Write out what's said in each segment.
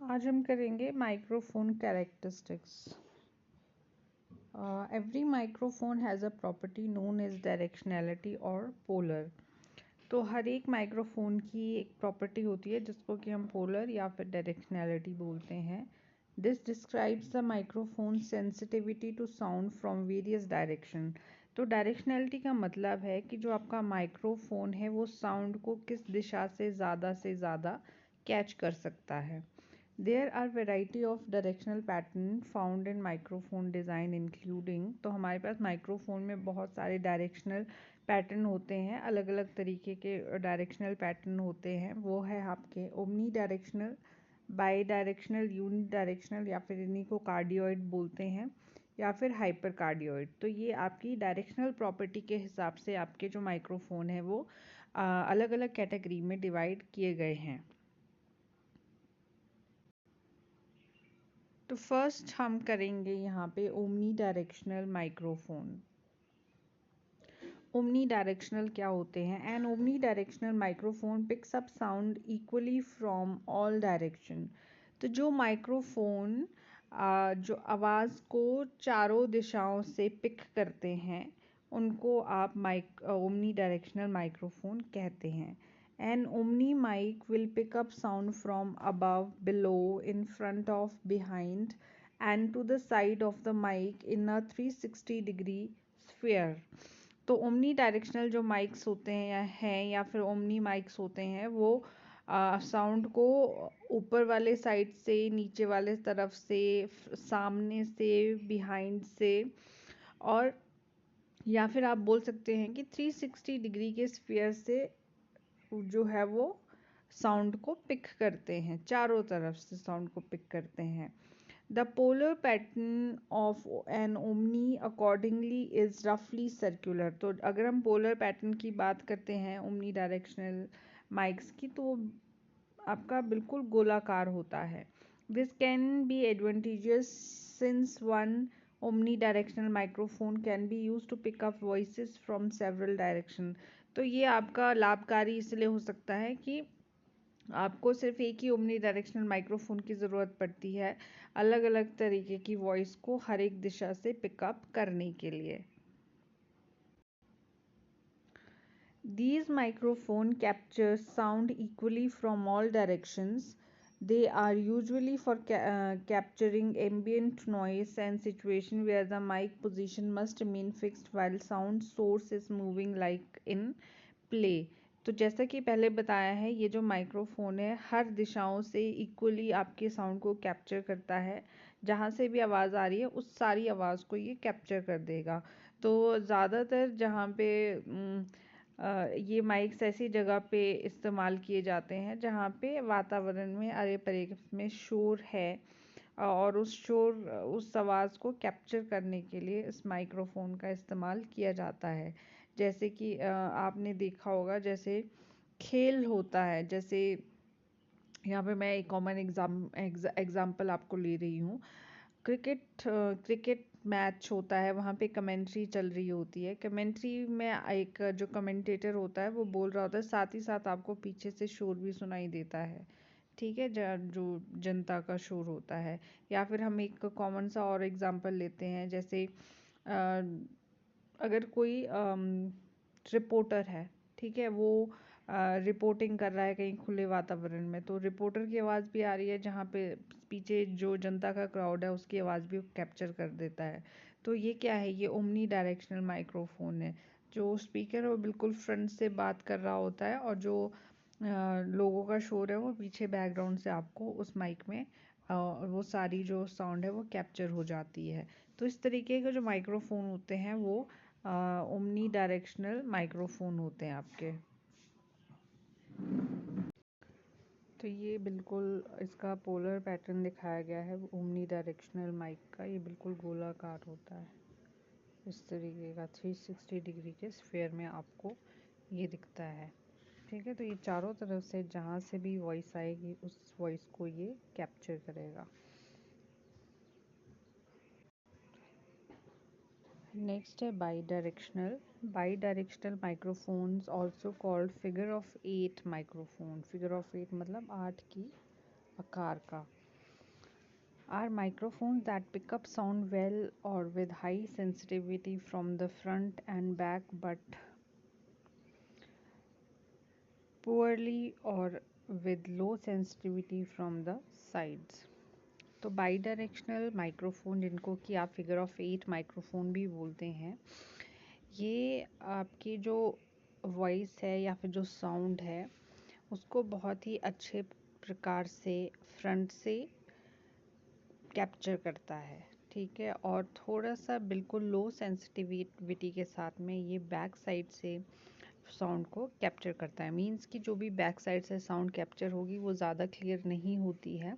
आज हम करेंगे microphone characteristics. Every microphone has a property known as directionality और पोलर। तो हर एक माइक्रोफोन की एक प्रॉपर्टी होती है जिसको कि हम पोलर या फिर डायरेक्शनैलिटी बोलते हैं। This describes the microphone sensitivity to sound from various direction. तो डायरेक्शनैलिटी का मतलब है कि जो आपका माइक्रोफोन है वो साउंड को किस दिशा से ज़्यादा कैच कर सकता है। There are variety of directional pattern found in microphone design including, तो हमारे पास माइक्रोफोन में बहुत सारे डायरेक्शनल पैटर्न होते हैं, अलग अलग तरीके के डायरेक्शनल पैटर्न होते हैं। वो है आपके omnidirectional, bidirectional, unidirectional या फिर इन्हीं को कार्डियोइड बोलते हैं या फिर हाइपर कार्डियोइड। तो ये आपकी डायरेक्शनल प्रॉपर्टी के हिसाब से आपके जो माइक्रोफोन है वो अलग अलग कैटेगरी में डिवाइड किए गए हैं। तो फर्स्ट हम करेंगे यहाँ पे omnidirectional microphone. Omnidirectional क्या होते हैं? An omnidirectional microphone picks up sound equally from all direction. तो जो माइक्रोफोन जो आवाज़ को चारों दिशाओं से पिक करते हैं उनको आप ओमनी डायरेक्शनल माइक्रोफोन कहते हैं। An omni mic will pick up sound from above, below, in front of, behind, and to the side of the mic in a 360-degree sphere. तो ओमनी डायरेक्शनल जो mics होते हैं या फिर omni mics होते हैं वो साउंड को ऊपर वाले साइड से, नीचे वाले तरफ से, सामने से, बिहाइंड से और या फिर आप बोल सकते हैं कि 360 डिग्री के स्फीयर से जो है वो साउंड को पिक करते हैं, चारों तरफ से साउंड को पिक करते हैं। The polar pattern of an omni accordingly is रफली सर्कुलर। तो अगर हम पोलर पैटर्न की बात करते हैं ओमनी डायरेक्शनल माइक्स की तो आपका बिल्कुल गोलाकार होता है। This can be advantageous since one omnidirectional microphone can be used to pick up voices from several direction। तो ये आपका लाभकारी इसलिए हो सकता है कि आपको सिर्फ एक ही ओमनी डायरेक्शनल माइक्रोफोन की ज़रूरत पड़ती है अलग अलग तरीके की वॉइस को हर एक दिशा से पिकअप करने के लिए। These microphone capture sound equally from all directions. They are usually for capturing ambient noise and situation where the mic position must remain fixed while sound source is moving like in play। तो जैसा कि पहले बताया है ये जो microphone है हर दिशाओं से इक्वली आपके साउंड को कैप्चर करता है। जहाँ से भी आवाज़ आ रही है उस सारी आवाज़ को ये कैप्चर कर देगा। तो ज़्यादातर जहाँ पे ये माइक्स ऐसी जगह पे इस्तेमाल किए जाते हैं जहाँ पे वातावरण में अरे परे में शोर है और उस आवाज़ को कैप्चर करने के लिए इस माइक्रोफोन का इस्तेमाल किया जाता है। जैसे कि आपने देखा होगा जैसे खेल होता है, जैसे यहाँ पे मैं एक कॉमन एग्जाम्पल आपको ले रही हूँ। क्रिकेट मैच होता है, वहाँ पे कमेंट्री चल रही होती है। कमेंट्री में एक जो कमेंटेटर होता है वो बोल रहा होता है, साथ ही साथ आपको पीछे से शोर भी सुनाई देता है। ठीक है, जो जनता का शोर होता है। या फिर हम एक कॉमन सा और एग्जांपल लेते हैं, जैसे अगर कोई रिपोर्टर है, ठीक है, वो रिपोर्टिंग कर रहा है कहीं खुले वातावरण में, तो रिपोर्टर की आवाज़ भी आ रही है जहाँ पे पीछे जो जनता का क्राउड है उसकी आवाज़ भी कैप्चर कर देता है। तो ये क्या है? ये ओमनी डायरेक्शनल माइक्रोफोन है। जो स्पीकर है वो बिल्कुल फ्रंट से बात कर रहा होता है और जो लोगों का शोर है वो पीछे बैकग्राउंड से आपको उस माइक में वो सारी जो साउंड है वो कैप्चर हो जाती है। तो इस तरीके के जो माइक्रोफोन होते हैं वो ओमनी डायरेक्शनल माइक्रोफोन होते हैं आपके। तो ये बिल्कुल इसका पोलर पैटर्न दिखाया गया है ओमनी डायरेक्शनल माइक का। ये बिल्कुल गोलाकार होता है, इस तरीके का 360 डिग्री के स्फीयर में आपको ये दिखता है। ठीक है, तो ये चारों तरफ से जहाँ से भी वॉइस आएगी उस वॉइस को ये कैप्चर करेगा। नेक्स्ट है by directional. Bidirectional microphones also called figure of 8 microphone. Figure of 8 मतलब 8 की आकार का। Are microphones that pick up sound well or with high sensitivity from the front and back but poorly or with low sensitivity from the sides. तो by directional microphone जिनको कि आप figure of 8 microphone भी बोलते हैं, ये आपकी जो वॉइस है या फिर जो साउंड है उसको बहुत ही अच्छे प्रकार से फ्रंट से कैप्चर करता है, ठीक है। और थोड़ा सा बिल्कुल लो सेंसिटिविटी के साथ में ये बैक साइड से साउंड को कैप्चर करता है। मींस कि जो भी बैक साइड से साउंड कैप्चर होगी वो ज़्यादा क्लियर नहीं होती है,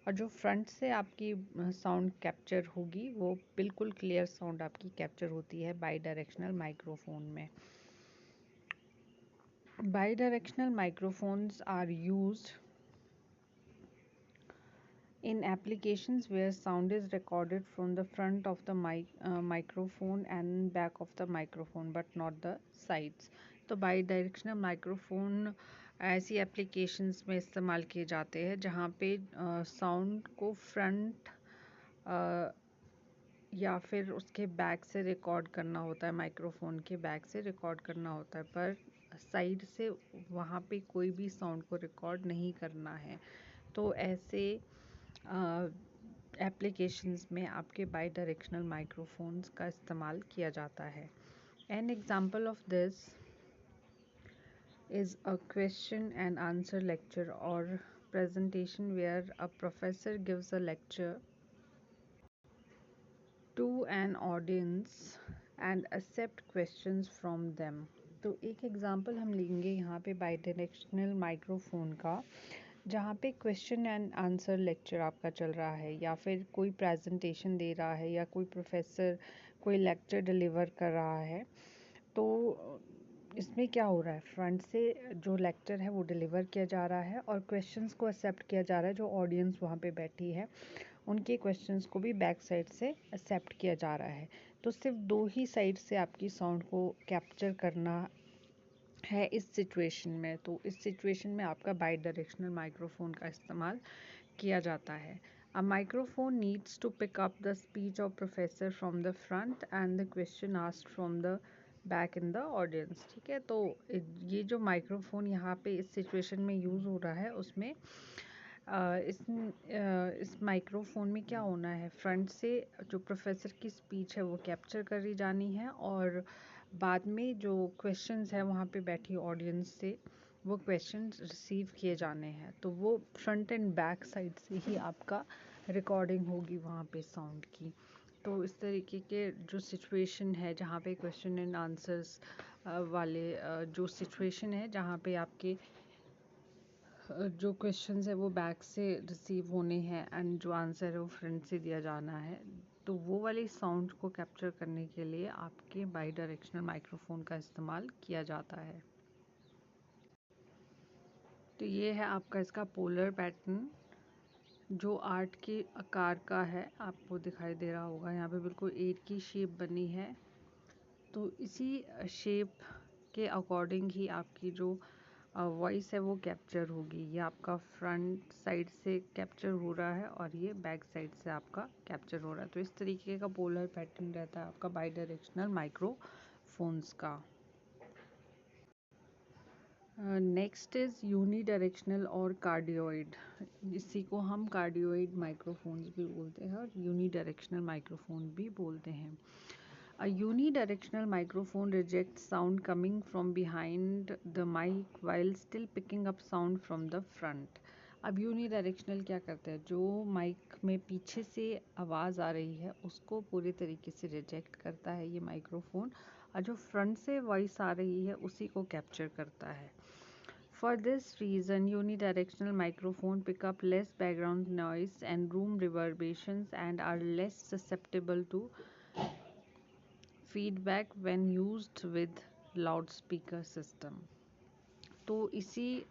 और जो फ्रंट से आपकी साउंड कैप्चर होगी वो बिल्कुल क्लियर साउंड आपकी कैप्चर होती है बाई डायरेक्शनल माइक्रोफोन में। Bidirectional microphones are used in applications where sound is recorded from the front of the microphone and back of the microphone but not the sides। तो by directional microphone ऐसी applications में इस्तेमाल किए जाते हैं जहाँ पे साउंड को फ्रंट या फिर उसके बैक से रिकॉर्ड करना होता है, माइक्रोफोन के बैक से रिकॉर्ड करना होता है, पर साइड से वहाँ पे कोई भी साउंड को रिकॉर्ड नहीं करना है। तो ऐसे एप्लीकेशंस में आपके बाई डायरेक्शनल माइक्रोफोन्स का इस्तेमाल किया जाता है। An example of this is a question and answer lecture और presentation where a professor gives a lecture to an audience and accept questions from them। तो एक एग्जांपल हम लेंगे यहाँ पे बाई डायरेक्शनल माइक्रोफोन का, जहाँ पे क्वेश्चन एंड आंसर लेक्चर आपका चल रहा है या फिर कोई प्रेजेंटेशन दे रहा है या कोई प्रोफेसर कोई लेक्चर डिलीवर कर रहा है। तो इसमें क्या हो रहा है, फ्रंट से जो लेक्चर है वो डिलीवर किया जा रहा है और क्वेश्चंस को एक्सेप्ट किया जा रहा है। जो ऑडियंस वहाँ पे बैठी है उनके क्वेश्चंस को भी बैक साइड से एक्सेप्ट किया जा रहा है। तो सिर्फ दो ही साइड से आपकी साउंड को कैप्चर करना है इस सिचुएशन में। तो इस सिचुएशन में आपका बाई डायरेक्शनल माइक्रोफोन का इस्तेमाल किया जाता है। A microphone needs to pick up the speech of professor from the front and the question asked from the back in the audience। ठीक है, तो ये जो माइक्रोफोन यहाँ पे इस सिचुएशन में यूज़ हो रहा है उसमें इस माइक्रोफोन में क्या होना है, फ्रंट से जो प्रोफेसर की स्पीच है वो कैप्चर करी जानी है और बाद में जो क्वेश्चंस है वहाँ पे बैठी ऑडियंस से वो क्वेश्चंस रिसीव किए जाने हैं। तो वो फ्रंट एंड बैक साइड से ही आपका रिकॉर्डिंग होगी वहाँ पे साउंड की। तो इस तरीके के जो सिचुएशन है जहाँ पे क्वेश्चन एंड आंसर्स वाले जो सिचुएशन है जहाँ पे आपके जो क्वेश्चंस है वो बैक से रिसीव होने हैं एंड जो आंसर है वो फ्रंट से दिया जाना है, तो वो वाली साउंड को कैप्चर करने के लिए आपके बाई डायरेक्शनल माइक्रोफोन का इस्तेमाल किया जाता है। तो ये है आपका इसका पोलर पैटर्न जो 8 के आकार का है, आपको दिखाई दे रहा होगा यहाँ पे बिल्कुल 8 की शेप बनी है। तो इसी शेप के अकॉर्डिंग ही आपकी जो वॉइस है वो कैप्चर होगी। ये आपका फ्रंट साइड से कैप्चर हो रहा है और ये बैक साइड से आपका कैप्चर हो रहा है। तो इस तरीके का पोलर पैटर्न रहता है आपका बाई डायरेक्शनल माइक्रोफोन्स का। नेक्स्ट इज़ यूनी डायरेक्शनल और कार्डियोइड। इसी को हम कार्डियोइड माइक्रोफोन्स भी बोलते हैं और यूनी डायरेक्शनल माइक्रोफोन भी बोलते हैं। A unidirectional microphone rejects sound coming from behind the mic while still picking up sound from the front। अब यूनिडायरेक्शनल क्या करता है, जो माइक में पीछे से आवाज़ आ रही है उसको पूरे तरीके से रिजेक्ट करता है ये माइक्रोफोन, और जो फ्रंट से वॉइस आ रही है उसी को कैप्चर करता है। For this reason, unidirectional microphone pick up less background noise and room reverberations and are less susceptible to feedback when used with loudspeaker system। तो इसी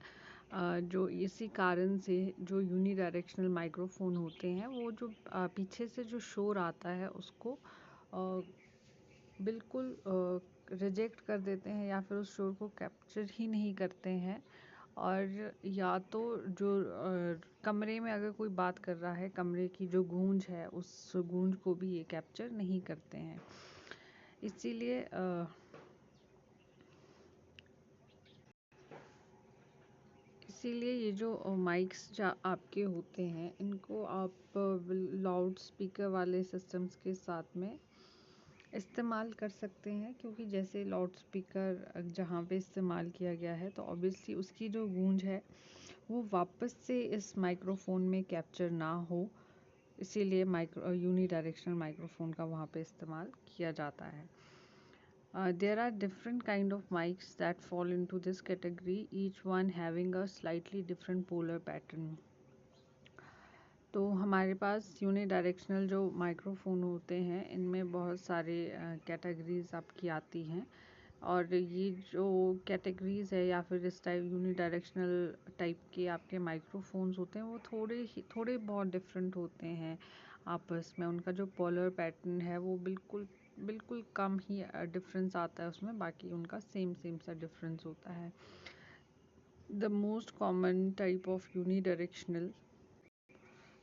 कारण से जो यूनिडायरेक्शनल माइक्रोफोन होते हैं वो जो पीछे से जो शोर आता है उसको बिल्कुल रिजेक्ट कर देते हैं या फिर उस शोर को कैप्चर ही नहीं करते हैं और या तो जो कमरे में अगर कोई बात कर रहा है, कमरे की जो गूंज है उस गूंज को भी ये कैप्चर नहीं करते हैं। इसीलिए ये जो माइक्स आपके होते हैं, इनको आप लाउड स्पीकर वाले सिस्टम्स के साथ में इस्तेमाल कर सकते हैं, क्योंकि जैसे लाउड स्पीकर जहाँ पे इस्तेमाल किया गया है तो ऑब्वियसली उसकी जो गूंज है वो वापस से इस माइक्रोफोन में कैप्चर ना हो, इसीलिए यूनी डायरेक्शनल माइक्रोफोन का वहाँ पे इस्तेमाल किया जाता है। There are different kind of mics that fall into this category, each one having a slightly different polar pattern. तो हमारे पास यूनी डायरेक्शनल जो माइक्रोफोन होते हैं, इनमें बहुत सारे कैटेगरीज आपकी आती हैं, और ये जो कैटेगरीज है या फिर इस टाइप यूनी डायरेक्शनल टाइप के आपके माइक्रोफोन्स होते हैं, वो थोड़े बहुत डिफरेंट होते हैं आपस में। उनका जो पोलर पैटर्न है वो बिल्कुल कम ही डिफरेंस आता है उसमें, बाकी उनका सेम सा डिफरेंस होता है। The most common type of unidirectional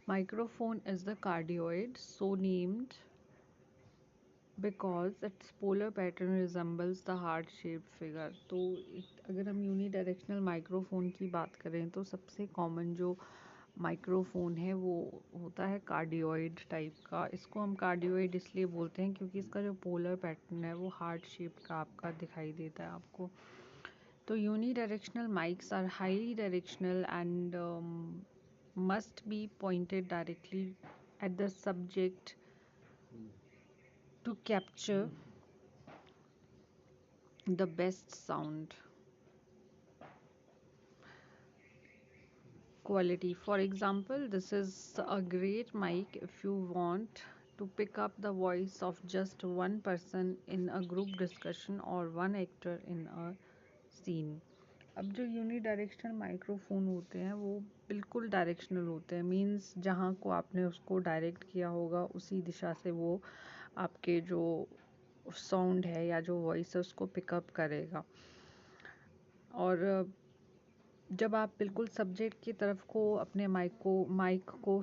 microphone is the cardioid, so named because its polar pattern resembles the heart-shaped figure। तो अगर हम यूनी डायरेक्शनल माइक्रोफोन की बात करें तो सबसे कॉमन जो माइक्रोफोन है वो होता है कार्डियोइड टाइप का। इसको हम कार्डियोइड इसलिए बोलते हैं क्योंकि इसका जो पोलर पैटर्न है वो हार्ट शेप का आपका दिखाई देता है आपको। तो unidirectional mics are highly directional and must be pointed directly at the subject to capture the best sound quality. For example, this is a great mic if you want to pick up the voice of just one person in a group discussion or one actor in a scene। अब जो uni directional microphone होते हैं वो बिल्कुल directional होते हैं, means जहाँ को आपने उसको डायरेक्ट किया होगा उसी दिशा से वो आपके जो साउंड है या जो वॉइस है उसको पिकअप करेगा। और जब आप बिल्कुल सब्जेक्ट की तरफ को अपने माइक को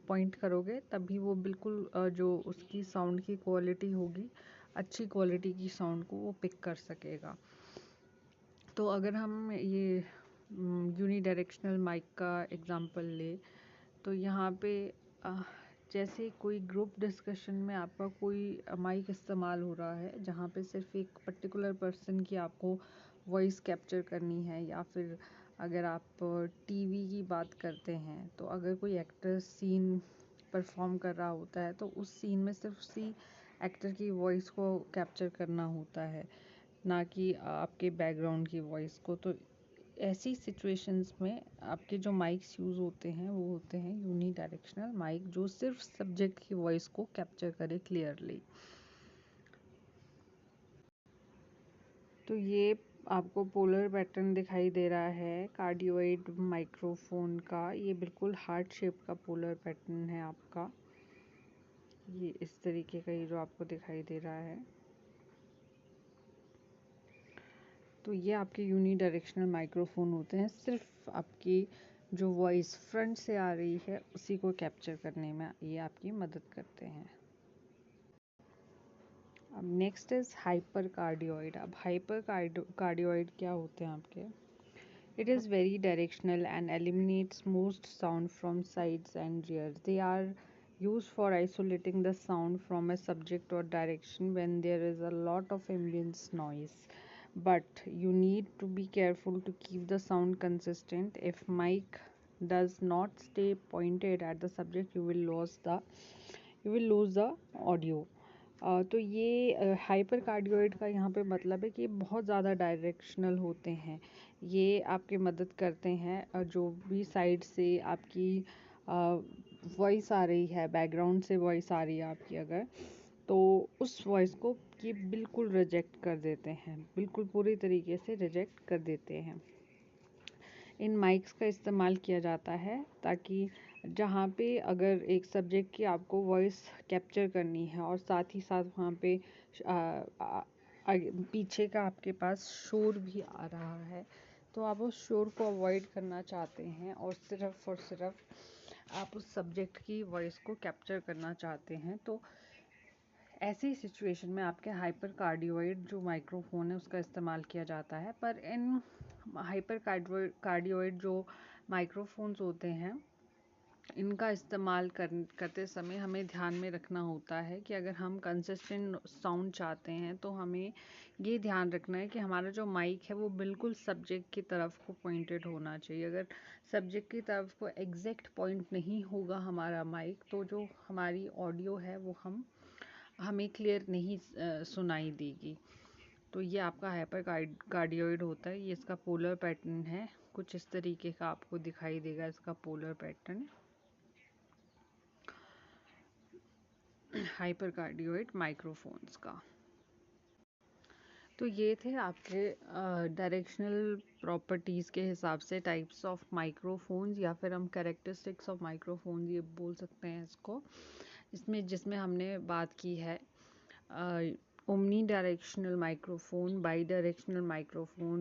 पॉइंट करोगे तभी वो बिल्कुल जो उसकी साउंड की क्वालिटी होगी, अच्छी क्वालिटी की साउंड को वो पिक कर सकेगा। तो अगर हम ये यूनी डायरेक्शनल माइक का एग्जांपल ले तो यहाँ पे जैसे कोई ग्रुप डिस्कशन में आपका कोई माइक इस्तेमाल हो रहा है जहाँ पे सिर्फ एक पर्टिकुलर पर्सन की आपको वॉइस कैप्चर करनी है, या फिर अगर आप टीवी की बात करते हैं तो अगर कोई एक्टर सीन परफॉर्म कर रहा होता है तो उस सीन में सिर्फ उसी एक्टर की वॉइस को कैप्चर करना होता है, ना कि आपके बैकग्राउंड की वॉइस को। तो ऐसी सिचुएशंस में आपके जो माइक्स यूज़ होते हैं वो होते हैं यूनी डायरेक्शनल माइक, जो सिर्फ सब्जेक्ट की वॉइस को कैप्चर करे क्लियरली। तो ये आपको पोलर पैटर्न दिखाई दे रहा है कार्डियोइड माइक्रोफोन का, ये बिल्कुल हार्ट शेप का पोलर पैटर्न है आपका, ये इस तरीके का ये जो आपको दिखाई दे रहा है। तो ये आपके यूनी डायरेक्शनल माइक्रोफोन होते हैं, सिर्फ आपकी जो वॉइस फ्रंट से आ रही है उसी को कैप्चर करने में ये आपकी मदद करते हैं। अब नेक्स्ट इज हाइपर कार्डियोइड। अब हाइपर कार्डियोइड क्या होते हैं आपके? It is very directional and eliminates most sound from sides and rear. They are used for isolating the sound from a subject or direction when there is a lot of ambience noise, but you need to be careful to keep the sound consistent. If mic does not stay pointed at the subject, you will lose the audio। तो ये hyper cardioid का यहाँ पे मतलब है कि ये बहुत ज़्यादा डायरेक्शनल होते हैं। ये आपकी मदद करते हैं जो भी साइड से आपकी वॉइस आ रही है, बैकग्राउंड से वॉइस आ रही है आपकी अगर, तो उस वॉइस को ये बिल्कुल रिजेक्ट कर देते हैं, बिल्कुल पूरी तरीके से रिजेक्ट कर देते हैं। इन माइक्स का इस्तेमाल किया जाता है ताकि जहाँ पे अगर एक सब्जेक्ट की आपको वॉइस कैप्चर करनी है और साथ ही साथ वहाँ पे पीछे का आपके पास शोर भी आ रहा है, तो आप उस शोर को अवॉइड करना चाहते हैं और सिर्फ आप उस सब्जेक्ट की वॉइस को कैप्चर करना चाहते हैं, तो ऐसी सिचुएशन में आपके हाइपर कार्डियोइड जो माइक्रोफोन है उसका इस्तेमाल किया जाता है। पर इन हाइपर कार्डियोइड जो माइक्रोफोन्स होते हैं, इनका इस्तेमाल करते समय हमें ध्यान में रखना होता है कि अगर हम कंसिस्टेंट साउंड चाहते हैं तो हमें ये ध्यान रखना है कि हमारा जो माइक है वो बिल्कुल सब्जेक्ट की तरफ को पॉइंटेड होना चाहिए। अगर सब्जेक्ट की तरफ को एग्जैक्ट पॉइंट नहीं होगा हमारा माइक, तो जो हमारी ऑडियो है वो हमें क्लियर नहीं सुनाई देगी। तो ये आपका हाइपर कार्डियोइड होता है। ये इसका पोलर पैटर्न है, कुछ इस तरीके का आपको दिखाई देगा इसका polar pattern hyper cardioid microphones का। तो ये थे आपके डायरेक्शनल प्रॉपर्टीज़ के हिसाब से टाइप्स ऑफ माइक्रोफोन्स, या फिर हम कैरेक्टरिस्टिक्स ऑफ माइक्रोफोन्स ये बोल सकते हैं इसको। जिसमें हमने बात की है omnidirectional microphone, bidirectional microphone,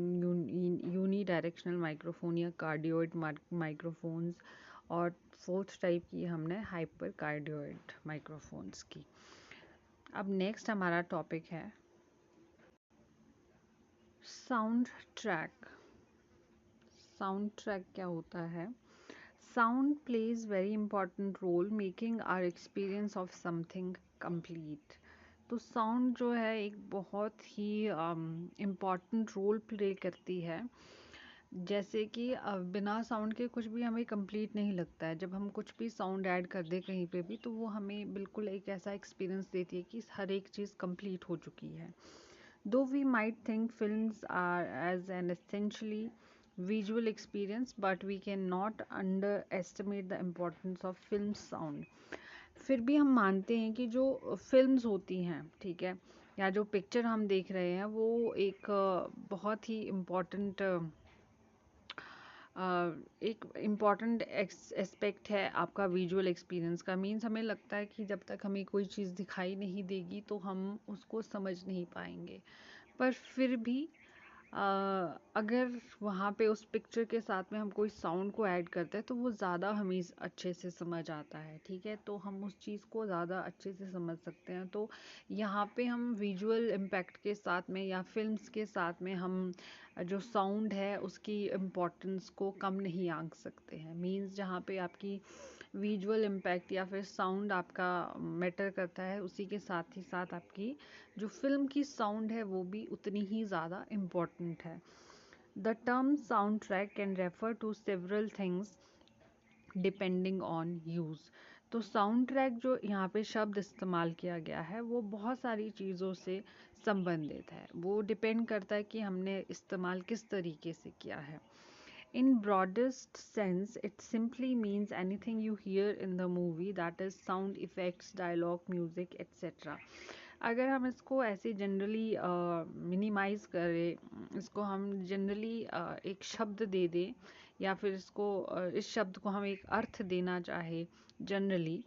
unidirectional microphone या कार्डियोइड माइक्रोफोन्स, और फोर्थ टाइप की हमने हाइपर कार्डियोइड माइक्रोफोन्स की। अब नेक्स्ट हमारा टॉपिक है साउंड ट्रैक। साउंड ट्रैक क्या होता है? Sound plays very important role making our experience of something complete. तो साउंड जो है एक बहुत ही इम्पॉर्टेंट रोल प्ले करती है। जैसे कि बिना साउंड के कुछ भी हमें कंप्लीट नहीं लगता है। जब हम कुछ भी साउंड ऐड कर दें कहीं पे भी, तो वो हमें बिल्कुल एक ऐसा एक्सपीरियंस देती है कि हर एक चीज़ कंप्लीट हो चुकी है। Though we might think films are as an essentially visual experience, but we cannot underestimate the importance of film sound. फिर भी हम मानते हैं कि जो फिल्म्स होती हैं, ठीक है, या जो पिक्चर हम देख रहे हैं, वो एक बहुत ही इम्पॉर्टेंट एक इम्पॉर्टेंट एस्पेक्ट है आपका विजुअल एक्सपीरियंस का। मीन्स हमें लगता है कि जब तक हमें कोई चीज़ दिखाई नहीं देगी तो हम उसको समझ नहीं पाएंगे। पर फिर भी अगर वहाँ पे उस पिक्चर के साथ में हम कोई साउंड को ऐड करते हैं तो वो ज़्यादा हमें अच्छे से समझ आता है, ठीक है। तो हम उस चीज़ को ज़्यादा अच्छे से समझ सकते हैं। तो यहाँ पे हम विजुअल इम्पैक्ट के साथ में या फिल्म्स के साथ में हम जो साउंड है उसकी इम्पोर्टेंस को कम नहीं आंक सकते हैं। मीन्स जहाँ पे आपकी विजुअल इम्पैक्ट या फिर साउंड आपका मैटर करता है, उसी के साथ ही साथ आपकी जो फिल्म की साउंड है वो भी उतनी ही ज़्यादा इम्पॉर्टेंट है। The term soundtrack can refer to several things depending on use. तो साउंड ट्रैक जो यहाँ पे शब्द इस्तेमाल किया गया है वो बहुत सारी चीज़ों से संबंधित है। वो डिपेंड करता है कि हमने इस्तेमाल किस तरीके से किया है। In broadest sense, it simply means anything you hear in the movie, that is sound effects, dialogue, music, etc. अगर हम इसको ऐसे जनरली मिनिमाइज करें, इसको हम जनरली एक शब्द दे दें, या फिर इस शब्द को हम एक अर्थ देना चाहे जनरली,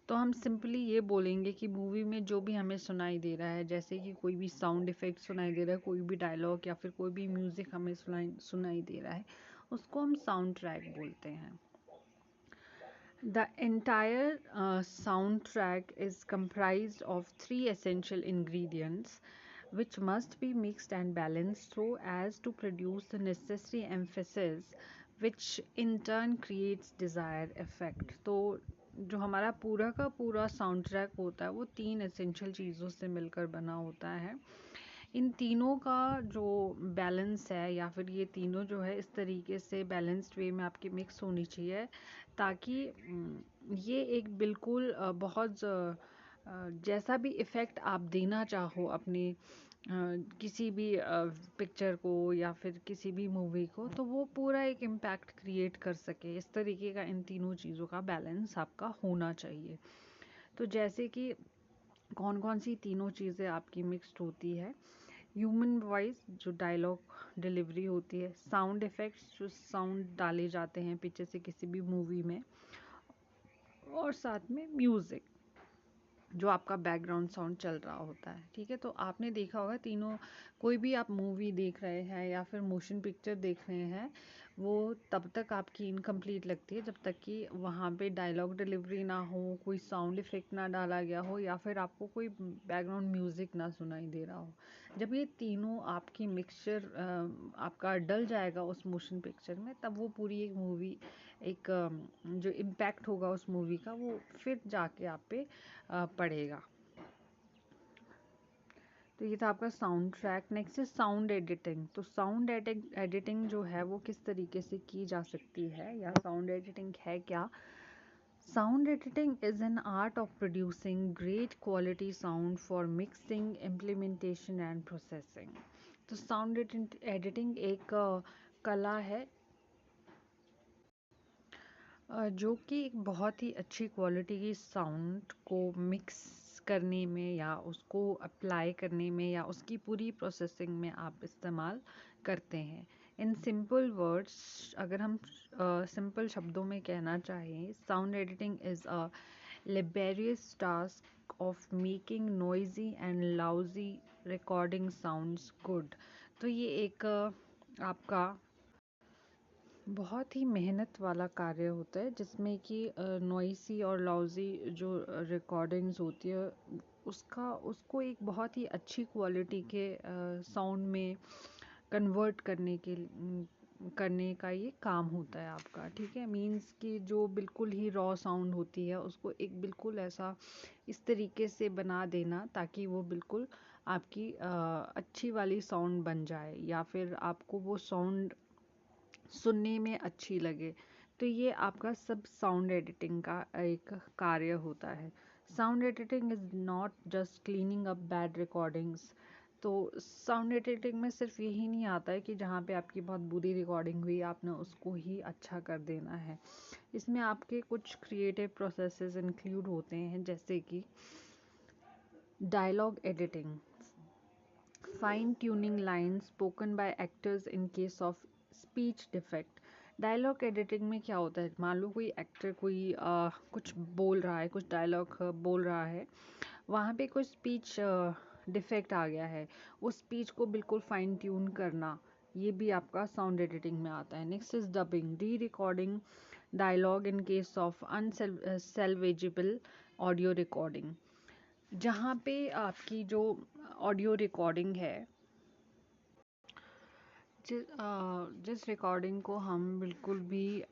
तो हम सिंपली ये बोलेंगे कि मूवी में जो भी हमें सुनाई दे रहा है, जैसे कि कोई भी साउंड इफेक्ट सुनाई दे रहा है, कोई भी डायलॉग या फिर कोई भी म्यूज़िक हमें सुनाई दे रहा है, उसको हम साउंड ट्रैक बोलते हैं। The entire soundtrack is comprised of three essential ingredients which must be mixed and balanced so as to produce the necessary emphasis which in turn creates desired effect. तो जो हमारा पूरा का पूरा साउंड ट्रैक होता है वो तीन एसेंशियल चीज़ों से मिलकर बना होता है। इन तीनों का जो बैलेंस है, या फिर ये तीनों जो है इस तरीके से बैलेंस्ड वे में आपकी मिक्स होनी चाहिए ताकि ये एक बिल्कुल बहुत जैसा भी इफ़ेक्ट आप देना चाहो अपने किसी भी पिक्चर को या फिर किसी भी मूवी को, तो वो पूरा एक इम्पैक्ट क्रिएट कर सके। इस तरीके का इन तीनों चीज़ों का बैलेंस आपका होना चाहिए। तो जैसे कि कौन कौन सी तीनों चीज़ें आपकी मिक्स्ड होती है? ह्यूमन वॉइस, जो डायलॉग डिलीवरी होती है, साउंड इफ़ेक्ट्स जो साउंड डाले जाते हैं पीछे से किसी भी मूवी में, और साथ में म्यूज़िक। जो आपका बैकग्राउंड साउंड चल रहा होता है। ठीक है, तो आपने देखा होगा तीनों, कोई भी आप मूवी देख रहे हैं या फिर मोशन पिक्चर देख रहे हैं, वो तब तक आपकी इनकम्प्लीट लगती है जब तक कि वहाँ पे डायलॉग डिलीवरी ना हो, कोई साउंड इफेक्ट ना डाला गया हो, या फिर आपको कोई बैकग्राउंड म्यूजिक ना सुनाई दे रहा हो। जब ये तीनों आपकी मिक्सचर आपका डल जाएगा उस मोशन पिक्चर में, तब वो पूरी एक मूवी, एक जो इम्पैक्ट होगा उस मूवी का, वो फिर जाके आप पे पड़ेगा। तो ये था आपका साउंड ट्रैक। नेक्स्ट है साउंड एडिटिंग। तो साउंड एडिटिंग जो है वो किस तरीके से की जा सकती है, या साउंड एडिटिंग है क्या? Sound editing is an art of producing great quality sound for mixing, implementation and processing. तो साउंड एडिटिंग एक कला है जो कि एक बहुत ही अच्छी क्वालिटी की साउंड को मिक्स करने में, या उसको अप्लाई करने में, या उसकी पूरी प्रोसेसिंग में आप इस्तेमाल करते हैं। इन सिंपल वर्ड्स, अगर हम सिंपल शब्दों में कहना चाहें, sound editing is a laborious task of making noisy and lousy recording sounds good। तो ये एक आपका बहुत ही मेहनत वाला कार्य होता है, जिसमें कि नॉइसी और लाउजी जो रिकॉर्डिंग्स होती है, उसको एक बहुत ही अच्छी क्वालिटी के साउंड में कन्वर्ट करने का ये काम होता है आपका। ठीक है, मींस कि जो बिल्कुल ही रॉ साउंड होती है उसको एक बिल्कुल ऐसा इस तरीके से बना देना ताकि वो बिल्कुल आपकी अच्छी वाली साउंड बन जाए, या फिर आपको वो साउंड सुनने में अच्छी लगे। तो ये आपका सब साउंड एडिटिंग का एक कार्य होता है। Sound editing is not just cleaning up bad recordings. तो साउंड एडिटिंग में सिर्फ यही नहीं आता है कि जहाँ पे आपकी बहुत बुरी रिकॉर्डिंग हुई आपने उसको ही अच्छा कर देना है। इसमें आपके कुछ क्रिएटिव प्रोसेसेस इंक्लूड होते हैं, जैसे कि dialogue editing, fine tuning lines spoken by actors in case of speech defect. Dialogue editing में क्या होता है, मान लो कोई एक्टर कोई कुछ बोल रहा है, कुछ डायलॉग बोल रहा है, वहाँ पे कोई स्पीच डिफेक्ट आ गया है, उस स्पीच को बिल्कुल फाइन ट्यून करना, ये भी आपका साउंड एडिटिंग में आता है। Next is dubbing, rerecording dialogue in case of unsalvageable audio recording. जहाँ पे आपकी जो ऑडियो रिकॉर्डिंग है, जिस रिकॉर्डिंग को हम बिल्कुल भी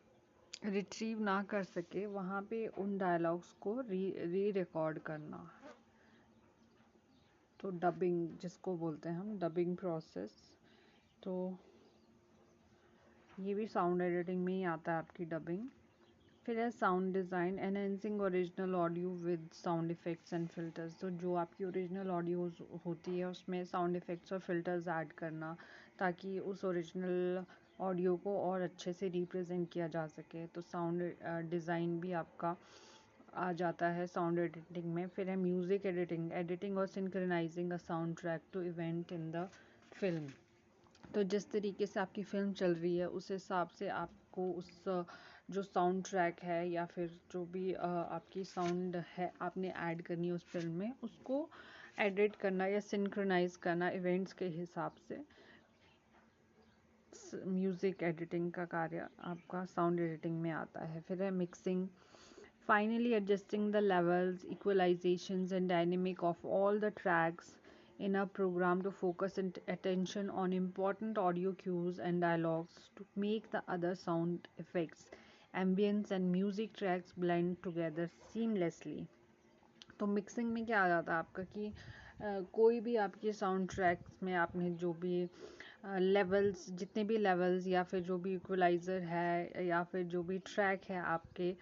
रिट्रीव ना कर सके, वहाँ पे उन डायलॉग्स को री रिकॉर्ड करना, तो डबिंग जिसको बोलते हैं हम, डबिंग प्रोसेस। तो ये भी साउंड एडिटिंग में ही आता है आपकी डबिंग। फिर है sound design, enhancing original audio with sound effects and filters. तो जो आपकी ओरिजिनल ऑडियो होती है उसमें साउंड इफ़ेक्ट्स और फिल्टर्स ऐड करना, ताकि उस ओरिजिनल ऑडियो को और अच्छे से रिप्रेजेंट किया जा सके। तो साउंड डिज़ाइन भी आपका आ जाता है साउंड एडिटिंग में। फिर है म्यूज़िक एडिटिंग, एडिटिंग और synchronising a soundtrack to event in the film. तो जिस तरीके से आपकी फ़िल्म चल रही है उस हिसाब से आपको उस जो साउंड ट्रैक है, या फिर जो भी आपकी साउंड है आपने ऐड करनी है उस फिल्म में, उसको एडिट करना या सिंक्रोनाइज करना इवेंट्स के हिसाब से। म्यूज़िक एडिटिंग का कार्य आपका साउंड एडिटिंग में आता है। फिर है mixing, finally adjusting the levels, equalizations and dynamic of all the tracks in a program to focus attention on important audio cues and dialogues to make the other sound effects, ambience and music tracks blend together seamlessly। तो mixing में क्या आ जाता है आपका कि कोई भी आपके साउंड ट्रैक्स में आपने जो भी लेवल्स, जितने भी लेवल्स या फिर जो भी इक्वलाइज़र है या फिर जो भी ट्रैक है आपके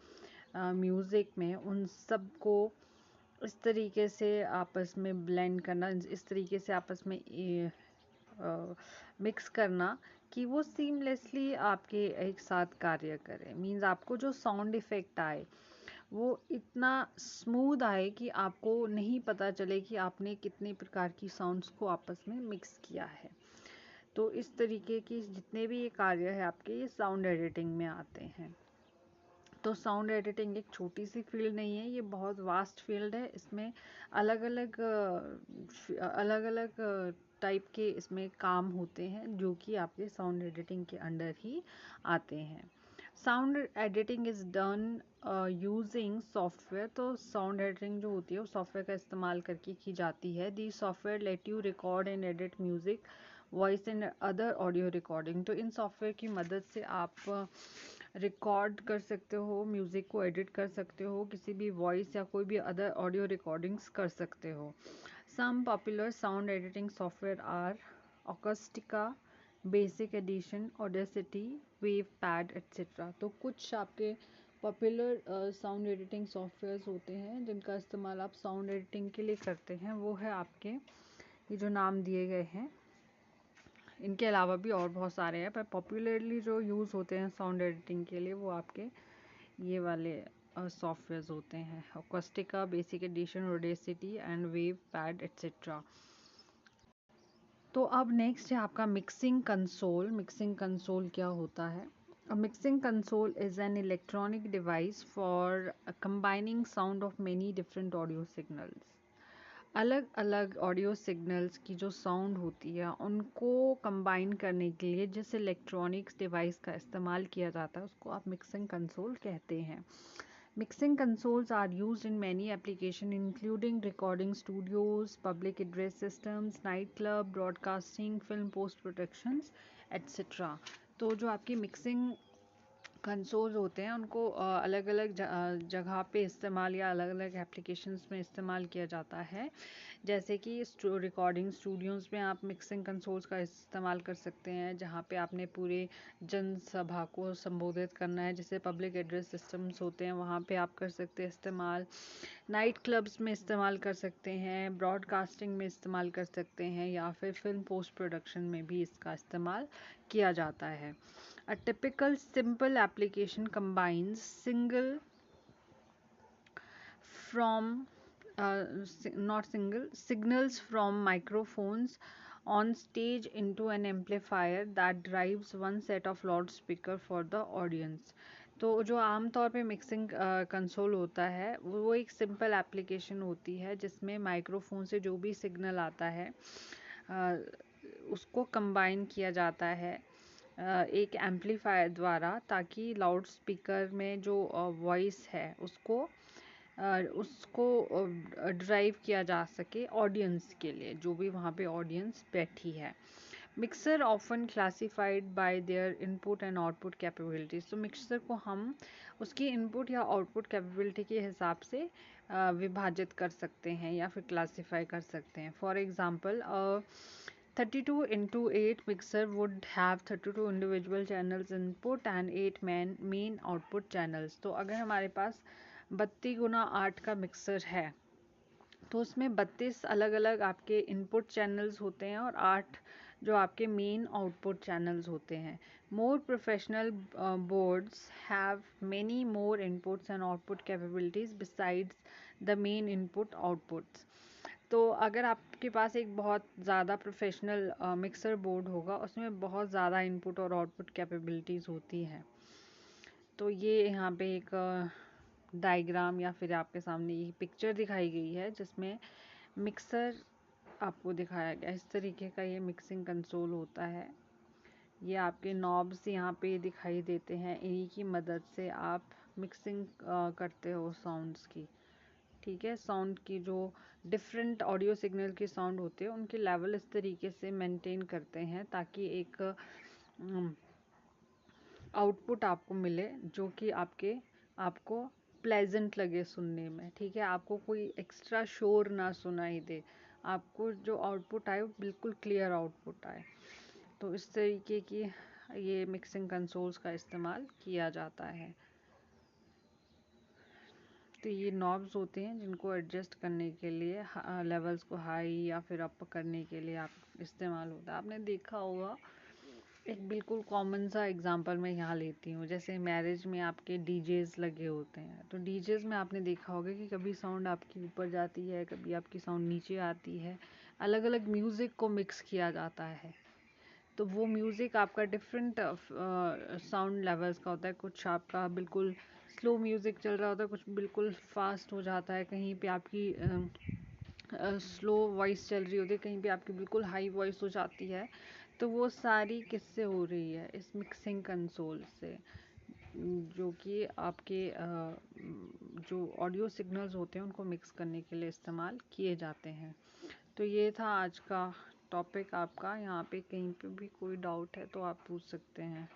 म्यूज़िक में, उन सब को इस तरीके से आपस में ब्लेंड करना, इस तरीके से आपस में मिक्स करना कि वो सीमलेसली आपके एक साथ कार्य करे। मीन्स आपको जो साउंड इफ़ेक्ट आए वो इतना स्मूथ आए कि आपको नहीं पता चले कि आपने कितने प्रकार की साउंड्स को आपस में मिक्स किया है। तो इस तरीके की जितने भी ये कार्य है आपके, ये साउंड एडिटिंग में आते हैं। तो साउंड एडिटिंग एक छोटी सी फील्ड नहीं है, ये बहुत वास्ट फील्ड है। इसमें अलग अलग टाइप के इसमें काम होते हैं जो कि आपके साउंड एडिटिंग के अंडर ही आते हैं। Sound editing is done using software. तो साउंड एडिटिंग जो होती है वो सॉफ्टवेयर का इस्तेमाल करके की जाती है। दी software let you record and edit music, voice and other audio recording. तो इन सॉफ्टवेयर की मदद से आप रिकॉर्ड कर सकते हो, म्यूज़िक को एडिट कर सकते हो, किसी भी वॉइस या कोई भी अदर ऑडियो रिकॉर्डिंग्स कर सकते हो। Some popular sound editing software are Acoustica, basic edition, Audacity, WavePad etcetera. तो कुछ आपके पॉपुलर साउंड एडिटिंग सॉफ्टवेयर्स होते हैं जिनका इस्तेमाल आप साउंड एडिटिंग के लिए करते हैं, वो है आपके ये जो नाम दिए गए हैं। इनके अलावा भी और बहुत सारे हैं, पर पॉपुलरली जो यूज़ होते हैं साउंड एडिटिंग के लिए वो आपके ये वाले सॉफ्टवेयर्स होते हैं, Acoustica, basic edition, Audacity and WavePad etcetera. तो अब नेक्स्ट है आपका मिक्सिंग कंसोल। मिक्सिंग कंसोल क्या होता है? A mixing console is an electronic device for combining sound of many different audio signals. अलग अलग ऑडियो सिग्नल्स की जो साउंड होती है उनको कंबाइन करने के लिए जिस इलेक्ट्रॉनिक्स डिवाइस का इस्तेमाल किया जाता है उसको आप मिक्सिंग कंसोल कहते हैं। Mixing consoles are used in many applications including recording studios, public address systems, nightclub, broadcasting, film post-productions, etc. तो जो आपकी मिक्सिंग कंसोल होते हैं उनको अलग अलग जगह पे इस्तेमाल या अलग अलग एप्लीकेशंस में इस्तेमाल किया जाता है। जैसे कि रिकॉर्डिंग स्टूडियोज़ में आप मिक्सिंग कंसोल्स का इस्तेमाल कर सकते हैं जहाँ पे आपने पूरे जनसभा को संबोधित करना है, जैसे पब्लिक एड्रेस सिस्टम्स होते हैं वहाँ पे आप कर सकते हैं इस्तेमाल। नाइट क्लब्स में इस्तेमाल कर सकते हैं, ब्रॉडकास्टिंग में इस्तेमाल कर सकते हैं, या फिर फिल्म पोस्ट प्रोडक्शन में भी इसका इस्तेमाल किया जाता है। A typical simple application combines signals from microphones on stage into an amplifier that drives one set of loudspeaker for the audience. तो जो आमतौर पे मिक्सिंग कंसोल होता है वो एक सिंपल एप्लीकेशन होती है जिसमें माइक्रोफोन से जो भी सिग्नल आता है उसको कंबाइन किया जाता है एक एम्पलीफायर द्वारा, ताकि लाउड स्पीकर में जो वॉइस है उसको ड्राइव किया जा सके ऑडियंस के लिए, जो भी वहाँ पे ऑडियंस बैठी है। Mixer often classified bye there input and output capabilities. तो मिक्सर को हम उसकी इनपुट या आउटपुट कैपेबिलिटी के हिसाब से विभाजित कर सकते हैं या फिर क्लासीफाई कर सकते हैं। For example 32x8 mixer would have 32 individual channels input and 8 main output channels। तो अगर हमारे पास 32x8 का मिक्सर है तो उसमें 32 अलग अलग आपके इनपुट चैनल्स होते हैं और 8 जो आपके मेन आउटपुट चैनल्स होते हैं। मोर professional boards have many more inputs and output capabilities besides the main input outputs. तो अगर आपके पास एक बहुत ज़्यादा प्रोफेशनल मिक्सर बोर्ड होगा उसमें बहुत ज़्यादा इनपुट और आउटपुट कैपेबिलिटीज़ होती हैं। तो ये यहाँ पे एक डायग्राम या फिर आपके सामने ये पिक्चर दिखाई गई है जिसमें मिक्सर आपको दिखाया गया। इस तरीके का ये मिक्सिंग कंसोल होता है। ये आपके नॉब्स यहाँ पे दिखाई देते हैं, इन्हीं की मदद से आप मिक्सिंग करते हो साउंड्स की। ठीक है, साउंड की जो डिफरेंट ऑडियो सिग्नल के साउंड होते हैं उनके लेवल इस तरीके से मेंटेन करते हैं ताकि एक आउटपुट आपको मिले जो कि आपको प्लेजेंट लगे सुनने में। ठीक है, आपको कोई एक्स्ट्रा शोर ना सुनाई दे, आपको जो आउटपुट आए वो बिल्कुल क्लियर आउटपुट आए। तो इस तरीके की ये मिक्सिंग कंसोल्स का इस्तेमाल किया जाता है। तो ये नॉब्स होते हैं जिनको एडजस्ट करने के लिए लेवल्स को हाई या फिर अप करने के लिए आप इस्तेमाल होता है। आपने देखा होगा, एक बिल्कुल कॉमन सा एग्जांपल मैं यहाँ लेती हूँ, जैसे मैरिज में आपके डीजेज लगे होते हैं। तो डीजेज में आपने देखा होगा कि कभी साउंड आपकी ऊपर जाती है, कभी आपकी साउंड नीचे आती है, अलग अलग म्यूज़िक को मिक्स किया जाता है। तो वो म्यूज़िक आपका डिफरेंट साउंड लेवल्स का होता है। कुछ आपका बिल्कुल स्लो म्यूज़िक चल रहा होता है, कुछ बिल्कुल फास्ट हो जाता है, कहीं पे आपकी स्लो वॉइस चल रही होती है, कहीं पे आपकी बिल्कुल हाई वॉइस हो जाती है। तो वो सारी किससे हो रही है? इस मिक्सिंग कंसोल से, जो कि आपके जो ऑडियो सिग्नल्स होते हैं उनको मिक्स करने के लिए इस्तेमाल किए जाते हैं। तो ये था आज का टॉपिक आपका। यहाँ पे कहीं पे भी कोई डाउट है तो आप पूछ सकते हैं।